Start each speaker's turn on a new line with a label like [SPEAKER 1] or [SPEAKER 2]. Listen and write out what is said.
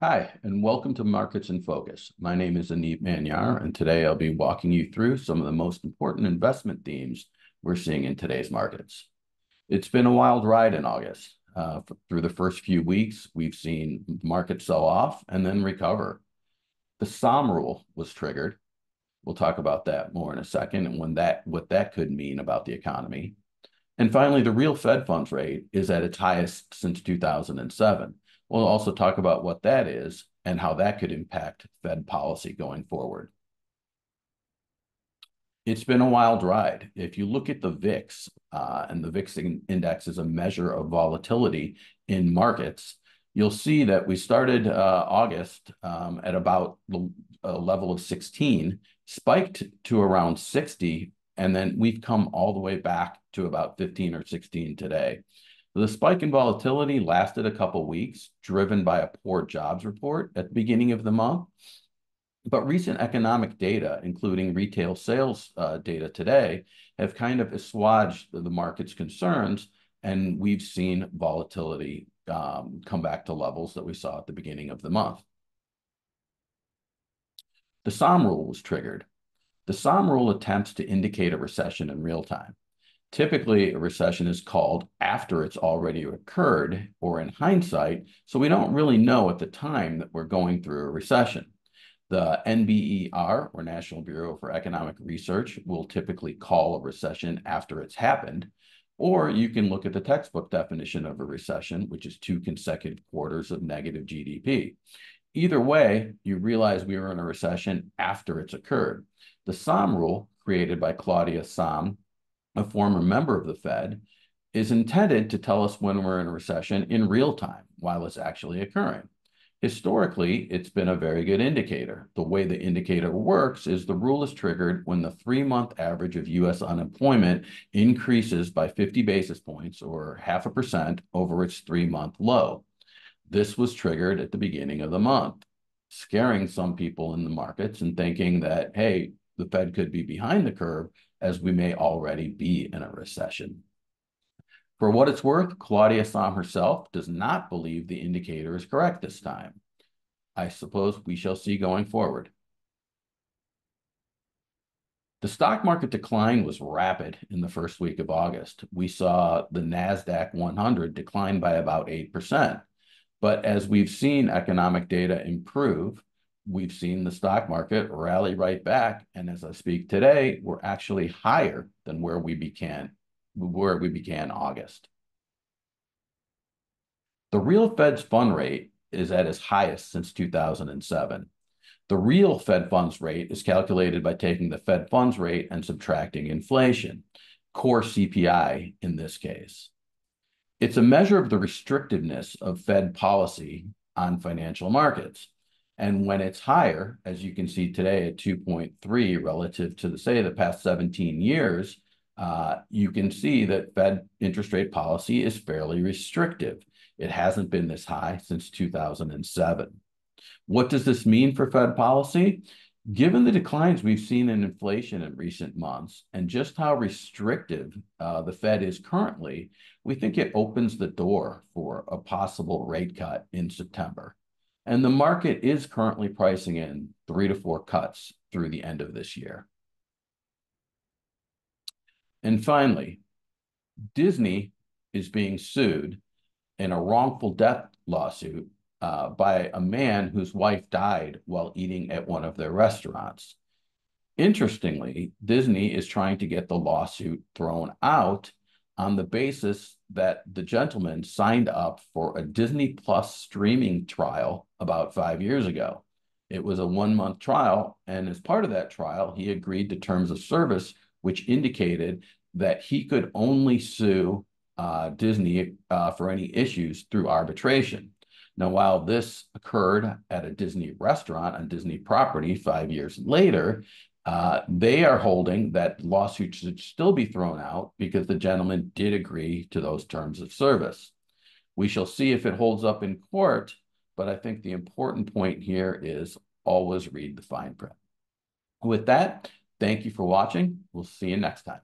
[SPEAKER 1] Hi, and welcome to Markets in Focus. My name is Aneep Manyar, and today I'll be walking you through some of the most important investment themes we're seeing in today's markets. It's been a wild ride in August. Through the first few weeks, we've seen markets sell off and then recover. The Sahm rule was triggered. We'll talk about that more in a second and what that could mean about the economy. And finally, the real Fed funds rate is at its highest since 2007. We'll also talk about what that is and how that could impact Fed policy going forward. It's been a wild ride. If you look at the VIX, and the VIX index is a measure of volatility in markets, you'll see that we started August at about a level of 16, spiked to around 60, and then we've come all the way back to about 15 or 16 today. The spike in volatility lasted a couple weeks, driven by a poor jobs report at the beginning of the month. But recent economic data, including retail sales data today, have kind of assuaged the market's concerns, and we've seen volatility come back to levels that we saw at the beginning of the month. The Sahm rule was triggered. The Sahm rule attempts to indicate a recession in real time. Typically, a recession is called after it's already occurred or in hindsight, so we don't really know at the time that we're going through a recession. The NBER, or National Bureau for Economic Research, will typically call a recession after it's happened, or you can look at the textbook definition of a recession, which is 2 consecutive quarters of negative GDP. Either way, you realize we were in a recession after it's occurred. The Sahm rule, created by Claudia Sahm, a former member of the Fed, is intended to tell us when we're in a recession in real time while it's actually occurring. Historically, it's been a very good indicator. The way the indicator works is the rule is triggered when the 3-month average of U.S. unemployment increases by 50 basis points or 0.5% over its 3-month low. This was triggered at the beginning of the month, scaring some people in the markets and thinking that, hey, the Fed could be behind the curve as we may already be in a recession. For what it's worth, Claudia Sahm herself does not believe the indicator is correct this time. I suppose we shall see going forward. The stock market decline was rapid in the first week of August. We saw the NASDAQ 100 decline by about 8%. But as we've seen economic data improve, we've seen the stock market rally right back. And as I speak today, we're actually higher than where we began August. The real Fed's fund rate is at its highest since 2007. The real Fed funds rate is calculated by taking the Fed funds rate and subtracting inflation, core CPI in this case. It's a measure of the restrictiveness of Fed policy on financial markets. And when it's higher, as you can see today at 2.3 relative to, say, the past 17 years, you can see that Fed interest rate policy is fairly restrictive. It hasn't been this high since 2007. What does this mean for Fed policy? Given the declines we've seen in inflation in recent months and just how restrictive the Fed is currently, we think it opens the door for a possible rate cut in September. And the market is currently pricing in 3 to 4 cuts through the end of this year. And finally, Disney is being sued in a wrongful death lawsuit by a man whose wife died while eating at one of their restaurants. Interestingly, Disney is trying to get the lawsuit thrown out on the basis that the gentleman signed up for a Disney Plus streaming trial about 5 years ago. It was a 1-month trial, and as part of that trial, he agreed to terms of service, which indicated that he could only sue Disney for any issues through arbitration. Now, while this occurred at a Disney restaurant on Disney property 5 years later, they are holding that lawsuit should still be thrown out because the gentleman did agree to those terms of service. We shall see if it holds up in court, but I think the important point here is always read the fine print. With that, thank you for watching. We'll see you next time.